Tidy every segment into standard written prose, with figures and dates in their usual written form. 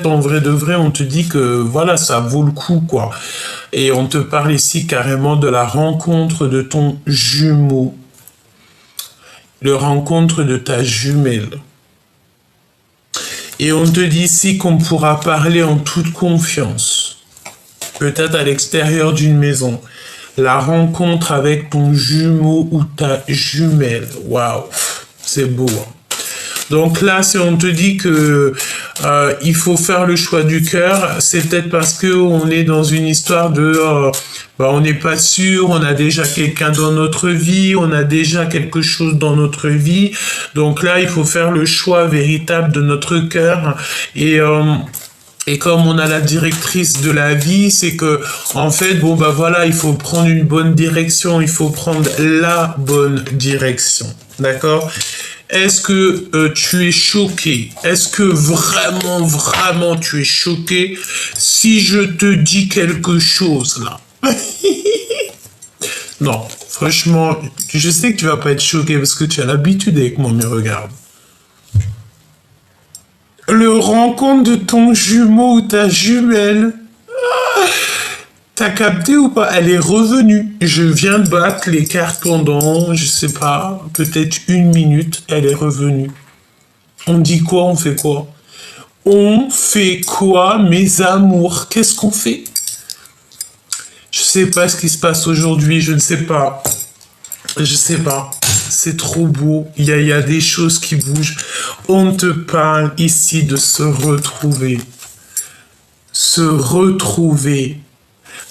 en vrai de vrai, on te dit que voilà, ça vaut le coup, quoi. Et on te parle ici carrément de la rencontre de ton jumeau, le rencontre de ta jumelle. Et on te dit ici qu'on pourra parler en toute confiance, peut-être à l'extérieur d'une maison. La rencontre avec ton jumeau ou ta jumelle. Waouh, c'est beau, hein. Donc là, si on te dit que il faut faire le choix du cœur, c'est peut-être parce que on est dans une histoire de, on n'est pas sûr, on a déjà quelqu'un dans notre vie, on a déjà quelque chose dans notre vie. Donc là, il faut faire le choix véritable de notre cœur et comme on a la directrice de la vie, c'est que, en fait, voilà, il faut prendre une bonne direction, il faut prendre la bonne direction. D'accord? Est-ce que tu es choqué? Est-ce que vraiment, vraiment tu es choqué si je te dis quelque chose là? Non, franchement, je sais que tu vas pas être choqué parce que tu as l'habitude avec moi, mais regarde. Le rencontre de ton jumeau ou ta jumelle. T'as capté ou pas? Elle est revenue. Je viens de battre les cartes pendant, je sais pas, peut-être 1 minute. Elle est revenue. On dit quoi? On fait quoi? On fait quoi, mes amours? Qu'est-ce qu'on fait? Je sais pas ce qui se passe aujourd'hui. Je ne sais pas. Je sais pas. C'est trop beau. Il y a des choses qui bougent. On te parle ici de se retrouver. Se retrouver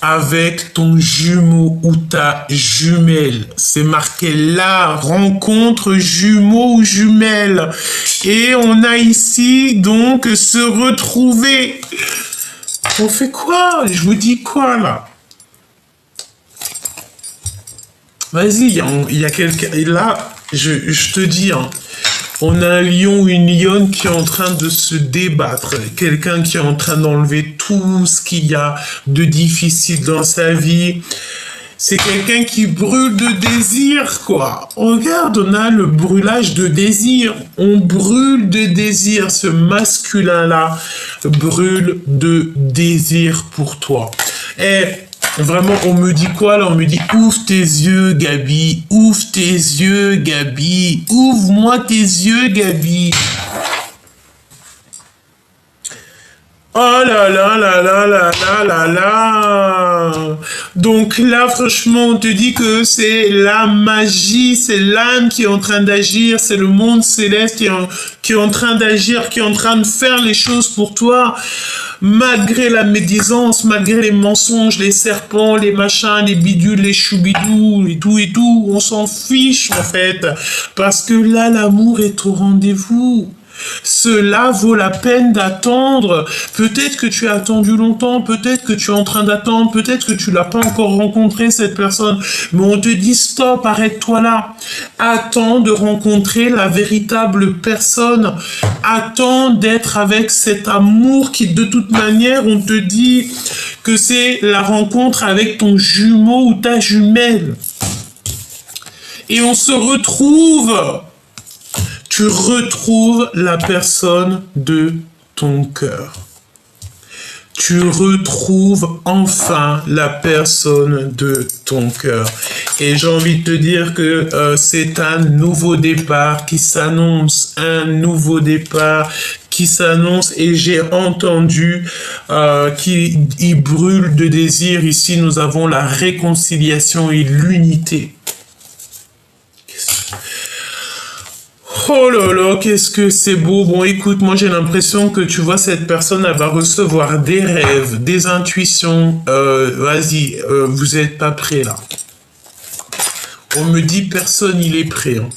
avec ton jumeau ou ta jumelle. C'est marqué là, rencontre jumeau ou jumelle. Et on a ici donc se retrouver. On fait quoi? Je vous dis quoi là? Vas-y, il y a quelqu'un. Et là, je te dis, hein, on a un lion ou une lionne qui est en train de se débattre. Quelqu'un qui est en train d'enlever tout ce qu'il y a de difficile dans sa vie. C'est quelqu'un qui brûle de désir, quoi. Regarde, on a le brûlage de désir. On brûle de désir. Ce masculin-là brûle de désir pour toi. Et vraiment, on me dit quoi là? On me dit ouvre tes yeux, Gabi. Ouvre tes yeux, Gabi. Ouvre-moi tes yeux, Gabi. Oh là là là là là là là là. Donc là, franchement, on te dit que c'est la magie, c'est l'âme qui est en train d'agir, c'est le monde céleste qui est en train d'agir, qui est en train de faire les choses pour toi. Malgré la médisance, malgré les mensonges, les serpents, les machins, les bidules, les choubidous, et tout, on s'en fiche en fait. Parce que là, l'amour est au rendez-vous. Cela vaut la peine d'attendre. Peut-être que tu as attendu longtemps, peut-être que tu es en train d'attendre, peut-être que tu l'as pas encore rencontré cette personne, mais on te dit stop, arrête-toi là. Attends de rencontrer la véritable personne. Attends d'être avec cet amour qui, de toute manière, on te dit que c'est la rencontre avec ton jumeau ou ta jumelle. Et on se retrouve. Tu retrouves la personne de ton cœur. Tu retrouves enfin la personne de ton cœur. Et j'ai envie de te dire que c'est un nouveau départ qui s'annonce, un nouveau départ qui s'annonce et j'ai entendu qu'il brûle de désir. Ici, nous avons la réconciliation et l'unité. Oh là là, qu'est-ce que c'est beau. Bon, écoute, moi j'ai l'impression que tu vois, cette personne, elle va recevoir des rêves, des intuitions. Vas-y, vous êtes pas prêts là. On me dit personne, il est prêt. Hein.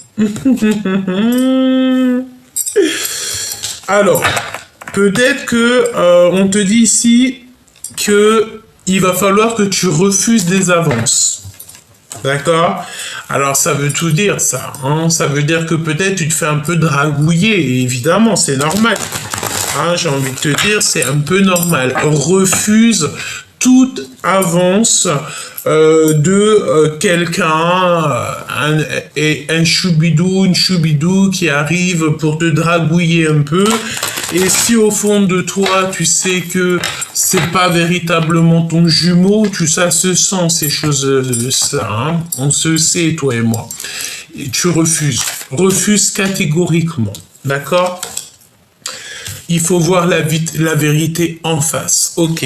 Alors, peut-être que on te dit ici que il va falloir que tu refuses des avances. D'accord? Alors, ça veut tout dire, ça. Hein? Ça veut dire que peut-être tu te fais un peu dragouiller. Et évidemment, c'est normal. Hein, j'ai envie de te dire, c'est un peu normal. Refuse toute avance de quelqu'un, un choubidou, une choubidou qui arrive pour te dragouiller un peu. Et si au fond de toi, tu sais que c'est pas véritablement ton jumeau, ça se sent ces choses-là, hein. On se sait, toi et moi. Et tu refuses catégoriquement, d'accord? Il faut voir la vérité en face. Ok.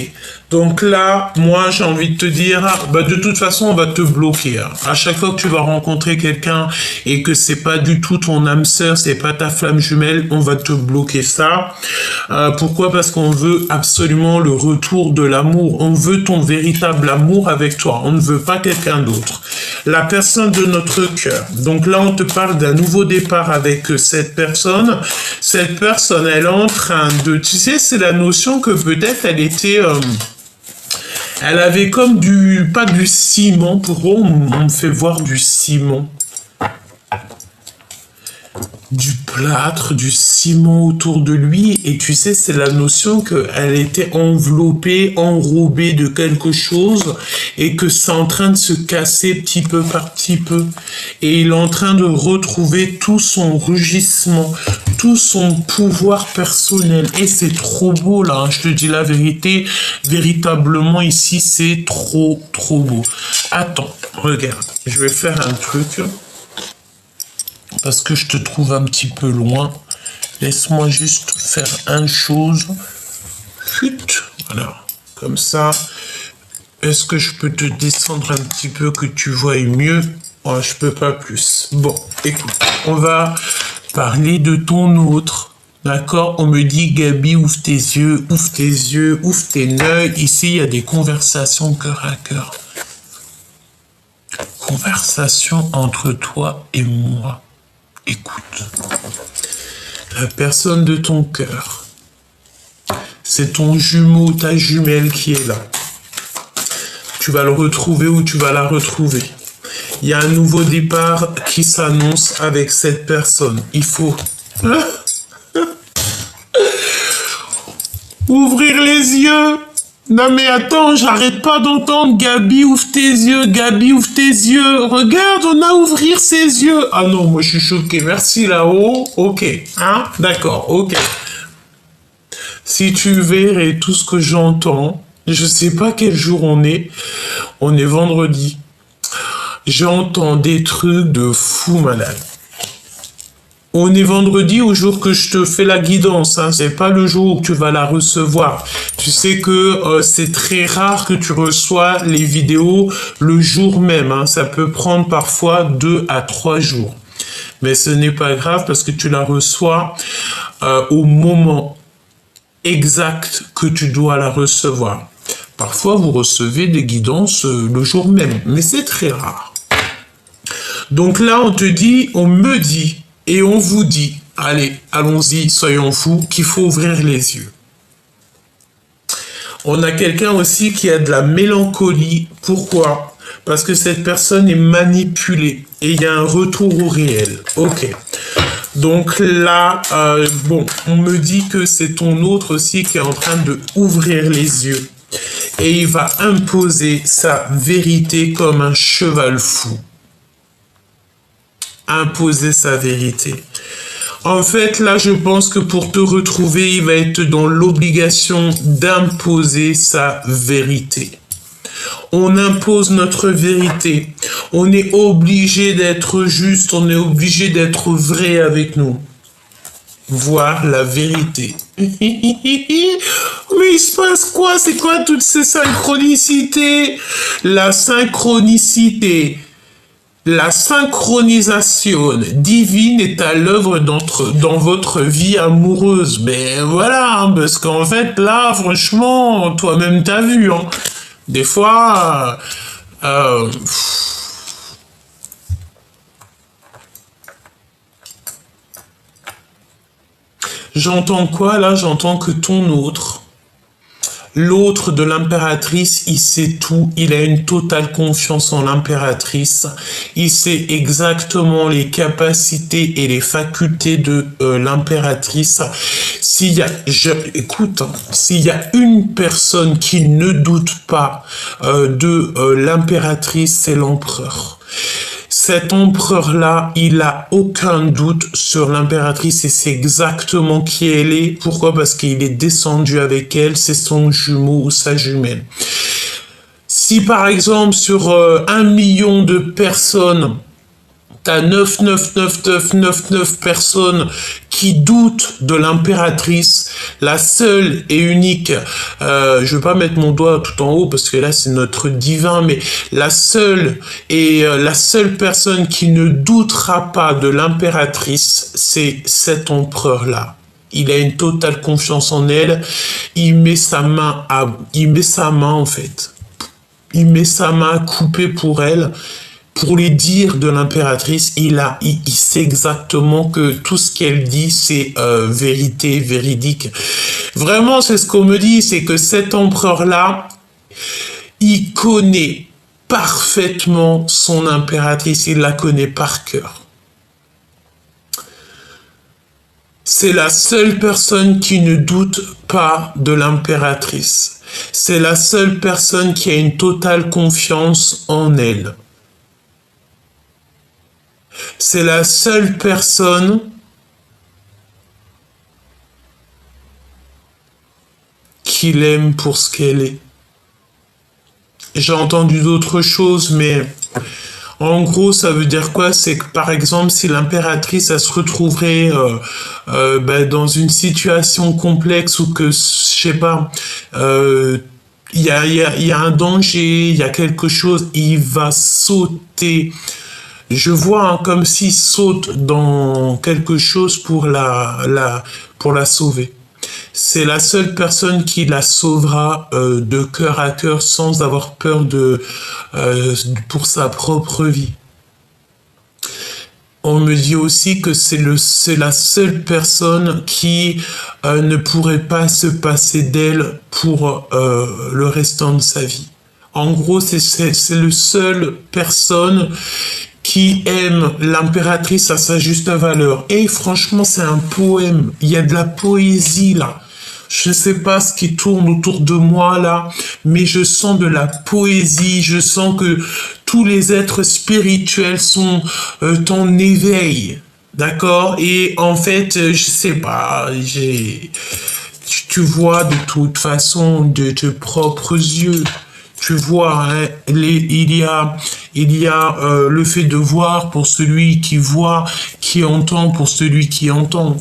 Donc là, moi, j'ai envie de te dire, bah, de toute façon, on va te bloquer. Hein. À chaque fois que tu vas rencontrer quelqu'un et que c'est pas du tout ton âme sœur, c'est pas ta flamme jumelle, on va te bloquer ça. Pourquoi? Parce qu'on veut absolument le retour de l'amour. On veut ton véritable amour avec toi. On ne veut pas quelqu'un d'autre. La personne de notre cœur. Donc là, on te parle d'un nouveau départ avec cette personne. Cette personne, elle est en train de... Tu sais, c'est la notion que peut-être elle était... elle avait comme pas du ciment. Pourquoi on me fait voir du ciment? Du plâtre, du ciment autour de lui, et tu sais, c'est la notion qu'elle était enveloppée, enrobée de quelque chose, et que c'est en train de se casser petit peu par petit peu, et il est en train de retrouver tout son rugissement, tout son pouvoir personnel, et c'est trop beau là, hein, je te dis la vérité, véritablement ici, c'est trop beau. Attends, regarde, je vais faire un truc... parce que je te trouve un petit peu loin. Laisse-moi juste faire une chose. Chut, voilà, comme ça. Est-ce que je peux te descendre un petit peu que tu vois mieux? Oh, je peux pas plus. Bon, écoute, on va parler de ton autre. D'accord? On me dit, Gabi, ouvre tes yeux, ouvre tes œils. Ici, il y a des conversations cœur à cœur. Conversation entre toi et moi. Écoute, la personne de ton cœur, c'est ton jumeau, ta jumelle qui est là. Tu vas le retrouver ou tu vas la retrouver. Il y a un nouveau départ qui s'annonce avec cette personne. Il faut ouvrir les yeux. Non mais attends, j'arrête pas d'entendre Gabi, ouvre tes yeux, Gabi, ouvre tes yeux. Regarde, on a ouvrir ses yeux. Ah non, moi je suis choqué. Merci là-haut. Ok, hein, d'accord, ok. Si tu verrais tout ce que j'entends, je sais pas quel jour on est vendredi. J'entends des trucs de fou malade. On est vendredi au jour que je te fais la guidance, hein. C'est pas le jour où tu vas la recevoir. Tu sais que c'est très rare que tu reçois les vidéos le jour même, hein. Ça peut prendre parfois 2 à 3 jours. Mais ce n'est pas grave parce que tu la reçois au moment exact que tu dois la recevoir. Parfois, vous recevez des guidances le jour même, mais c'est très rare. Donc là, on me dit, et on vous dit, allez, allons-y, soyons fous, qu'il faut ouvrir les yeux. On a quelqu'un aussi qui a de la mélancolie. Pourquoi? Parce que cette personne est manipulée et il y a un retour au réel. Ok. Donc là, bon, on me dit que c'est ton autre aussi qui est en train de ouvrir les yeux. Et il va imposer sa vérité comme un cheval fou. Imposer sa vérité. En fait, là, je pense que pour te retrouver, il va être dans l'obligation d'imposer sa vérité. On impose notre vérité. On est obligé d'être juste, on est obligé d'être vrai avec nous. Voir la vérité. Mais il se passe quoi? C'est quoi toutes ces synchronicités? La synchronicité. La synchronisation divine est à l'œuvre dans votre vie amoureuse. Mais voilà, hein, parce qu'en fait, là, franchement, toi-même t'as vu. Hein. Des fois, j'entends quoi là? J'entends que ton autre, l'autre de l'impératrice, il sait tout, il a une totale confiance en l'impératrice, il sait exactement les capacités et les facultés de l'impératrice. Écoute, s'il y a une personne qui ne doute pas de l'impératrice, c'est l'empereur. Cet empereur-là, il a aucun doute sur l'impératrice et c'est exactement qui elle est. Pourquoi? Parce qu'il est descendu avec elle, c'est son jumeau ou sa jumelle. Si par exemple sur 1 million de personnes, t'as 9 personnes qui doutent de l'impératrice, la seule et unique, je vais pas mettre mon doigt tout en haut parce que là c'est notre divin, mais la seule personne qui ne doutera pas de l'impératrice, c'est cet empereur-là. Il a une totale confiance en elle, il met sa main en fait. Il met sa main à couper pour elle, pour les dires de l'impératrice. Il sait exactement que tout ce qu'elle dit, c'est vérité, véridique. Vraiment, c'est ce qu'on me dit, c'est que cet empereur-là, il connaît parfaitement son impératrice, il la connaît par cœur. C'est la seule personne qui ne doute pas de l'impératrice. C'est la seule personne qui a une totale confiance en elle. C'est la seule personne qui l'aime pour ce qu'elle est. J'ai entendu d'autres choses, mais en gros, ça veut dire quoi? C'est que, par exemple, si l'impératrice, elle se retrouverait dans une situation complexe ou que, je sais pas, il y a un danger, il y a quelque chose, il va sauter. Je vois comme s'il saute dans quelque chose pour la sauver. C'est la seule personne qui la sauvera de cœur à cœur sans avoir peur pour sa propre vie. On me dit aussi que c'est la seule personne qui ne pourrait pas se passer d'elle pour le restant de sa vie. En gros, c'est la seule personne qui aime l'impératrice à sa juste valeur. Et franchement, c'est un poème. Il y a de la poésie là. Je ne sais pas ce qui tourne autour de moi là, mais je sens de la poésie. Je sens que tous les êtres spirituels sont en éveil. D'accord? Et en fait, je sais pas, tu vois de toute façon de tes propres yeux. Tu vois, hein, il y a le fait de voir pour celui qui voit, qui entend pour celui qui entend,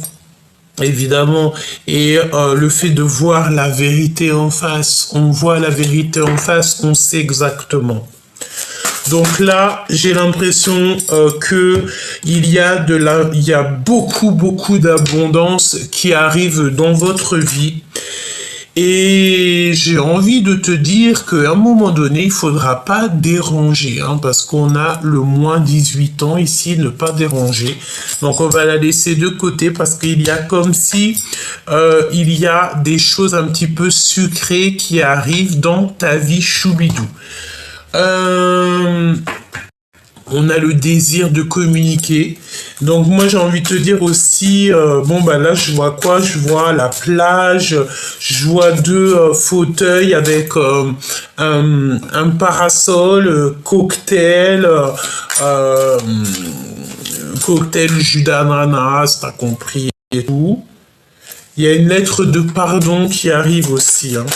évidemment, et le fait de voir la vérité en face. On voit la vérité en face, on sait exactement. Donc là, j'ai l'impression que il y a beaucoup d'abondance qui arrive dans votre vie. Et j'ai envie de te dire qu'à un moment donné, il faudra pas déranger, hein, parce qu'on a le moins 18 ans ici, ne pas déranger. Donc on va la laisser de côté parce qu'il y a comme si il y a des choses un petit peu sucrées qui arrivent dans ta vie choubidou. On a le désir de communiquer. Donc moi j'ai envie de te dire aussi, là je vois quoi? Je vois la plage, je vois 2 fauteuils avec un parasol, cocktail jus d'ananas, t'as compris et tout. Il y a une lettre de pardon qui arrive aussi, hein.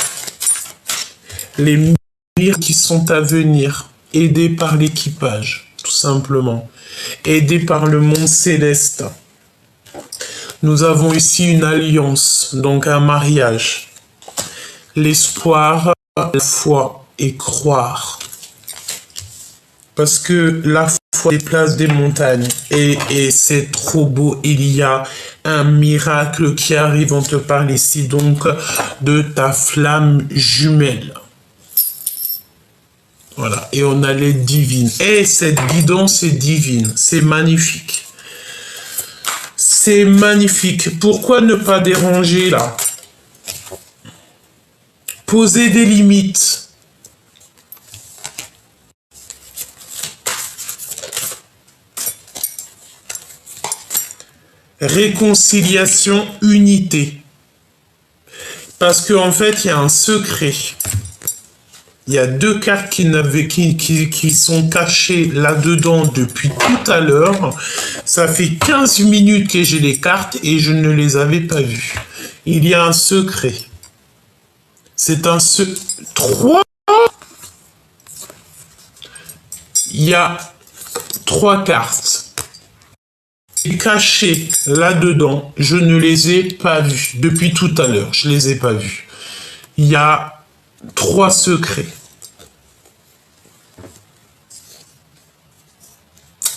Les mires qui sont à venir, aidés par l'équipage. Tout simplement, aidé par le monde céleste. Nous avons ici une alliance, donc un mariage. L'espoir, la foi et croire. Parce que la foi déplace des montagnes et c'est trop beau. Il y a un miracle qui arrive. On te parle ici donc de ta flamme jumelle. Voilà, et on a l'aide divine. Et cette guidance est divine, c'est magnifique. C'est magnifique. Pourquoi ne pas déranger là? Poser des limites. Réconciliation, unité. Parce qu'en fait, il y a un secret. Il y a deux cartes qui sont cachées là-dedans depuis tout à l'heure. Ça fait 15 minutes que j'ai les cartes et je ne les avais pas vues. Il y a un secret. C'est un secret. 3. Il y a 3 cartes cachées là-dedans. Je ne les ai pas vues depuis tout à l'heure. Je les ai pas vues. Il y a 3 secrets.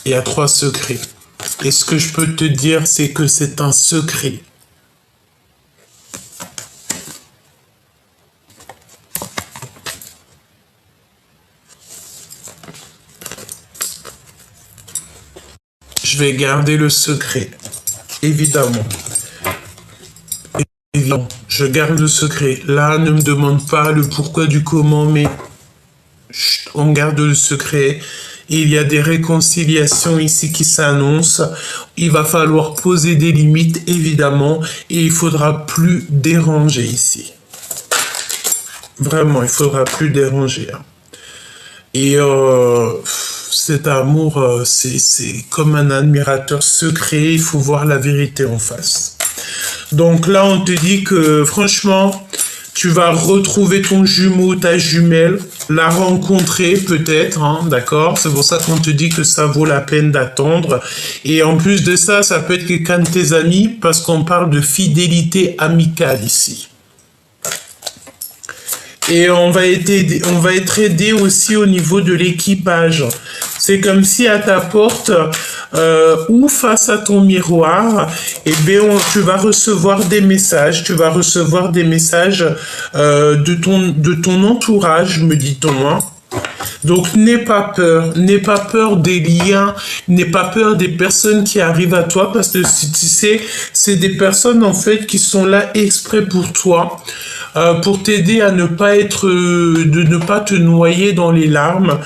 Il y a 3 secrets. Et ce que je peux te dire, c'est que c'est un secret. Je vais garder le secret, évidemment. Évidemment, je garde le secret. Là, ne me demande pas le pourquoi du comment, mais chut, on garde le secret. Il y a des réconciliations ici qui s'annoncent. Il va falloir poser des limites, évidemment, et il faudra plus déranger ici. Vraiment, il faudra plus déranger. Et cet amour, c'est comme un admirateur secret. Il faut voir la vérité en face. Donc là, on te dit que franchement, tu vas retrouver ton jumeau, ta jumelle, la rencontrer peut-être, hein, d'accord? C'est pour ça qu'on te dit que ça vaut la peine d'attendre. Et en plus de ça, ça peut être quelqu'un de tes amis parce qu'on parle de fidélité amicale ici. Et on va être aidé aussi au niveau de l'équipage. C'est comme si à ta porte ou face à ton miroir, eh bien, tu vas recevoir des messages. Tu vas recevoir des messages de ton entourage, me dit-on. Hein. Donc, n'aie pas peur des liens, n'aie pas peur des personnes qui arrivent à toi, parce que tu sais, c'est des personnes en fait qui sont là exprès pour toi, pour t'aider à ne pas de ne pas te noyer dans les larmes,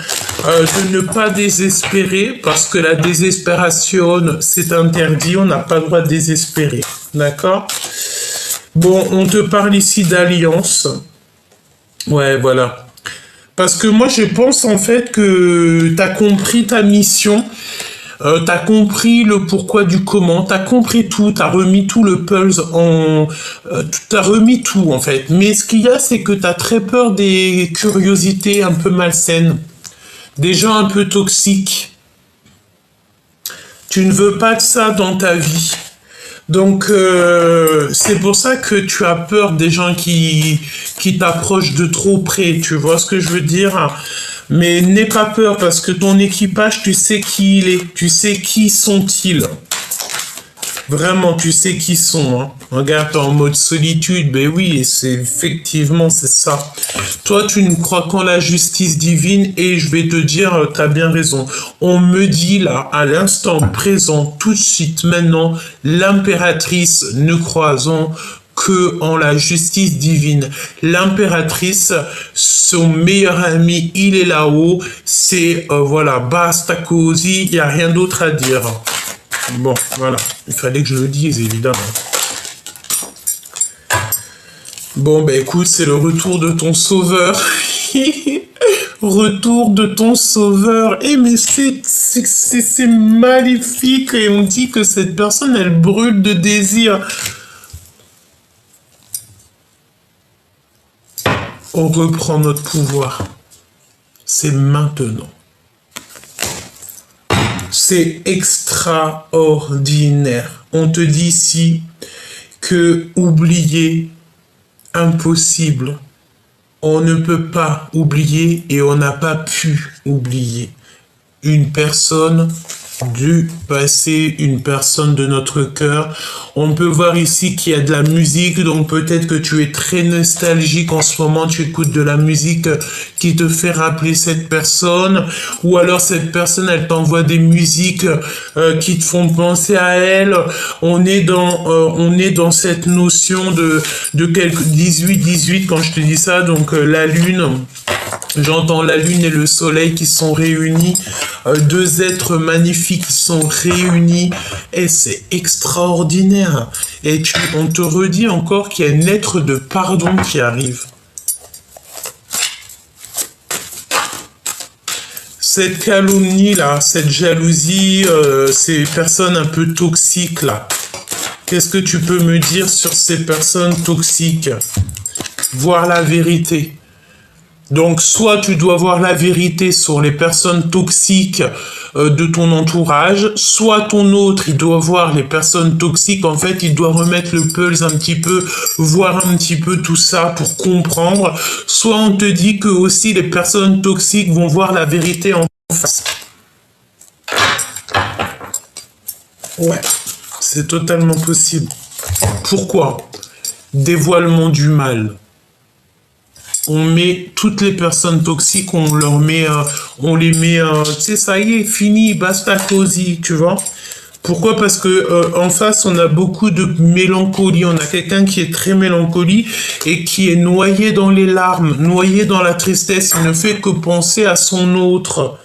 de ne pas désespérer, parce que la désespération, c'est interdit, on n'a pas le droit de désespérer, d'accord? Bon, on te parle ici d'alliance, ouais, voilà. Parce que moi, je pense en fait que tu as compris ta mission, tu as compris le pourquoi du comment, tu as compris tout, tu as remis tout le puzzle tu as remis tout en fait. Mais ce qu'il y a, c'est que tu as très peur des curiosités un peu malsaines, des gens un peu toxiques. Tu ne veux pas de ça dans ta vie. Donc, c'est pour ça que tu as peur des gens qui t'approchent de trop près, tu vois ce que je veux dire? Mais n'aie pas peur parce que ton équipage, tu sais qui il est, tu sais qui sont-ils. Vraiment, tu sais qui sont. Hein. Regarde, en mode solitude, ben oui, effectivement, c'est ça. Toi, tu ne crois qu'en la justice divine et je vais te dire, tu as bien raison. On me dit là, à l'instant présent, tout de suite, maintenant, l'impératrice, ne croisons que en la justice divine. L'impératrice, son meilleur ami, il est là-haut. C'est, voilà, basta così, il n'y a rien d'autre à dire. Bon, voilà, il fallait que je le dise, évidemment. Bon, ben écoute, c'est le retour de ton sauveur. Retour de ton sauveur. Eh, mais c'est magnifique. Et on dit que cette personne, elle brûle de désir. On reprend notre pouvoir. C'est maintenant. C'est extraordinaire. On te dit ici que oublier, impossible. On ne peut pas oublier et on n'a pas pu oublier une personne du passé, une personne de notre cœur. On peut voir ici qu'il y a de la musique, donc peut-être que tu es très nostalgique en ce moment, tu écoutes de la musique qui te fait rappeler cette personne, ou alors cette personne, elle t'envoie des musiques qui te font penser à elle. On est dans cette notion de 18 quand je te dis ça, donc la lune. J'entends la lune et le soleil qui sont réunis, deux êtres magnifiques qui sont réunis, et c'est extraordinaire. Et on te redit encore qu'il y a une lettre de pardon qui arrive. cette calomnie là, cette jalousie, ces personnes un peu toxiques là. Qu'est-ce que tu peux me dire sur ces personnes toxiques? Voir la vérité. Donc, soit tu dois voir la vérité sur les personnes toxiques de ton entourage, soit ton autre, il doit voir les personnes toxiques. En fait, il doit remettre le pulse un petit peu, voir un petit peu tout ça pour comprendre. Soit on te dit que aussi les personnes toxiques vont voir la vérité en face. Ouais, c'est totalement possible. Pourquoi? Dévoilement du mal. On met toutes les personnes toxiques, on les met, tu sais, ça y est, fini, basta cosy, tu vois. Pourquoi? Parce que en face, on a beaucoup de mélancolie. On a quelqu'un qui est très mélancolique et qui est noyé dans les larmes, noyé dans la tristesse. Il ne fait que penser à son autre.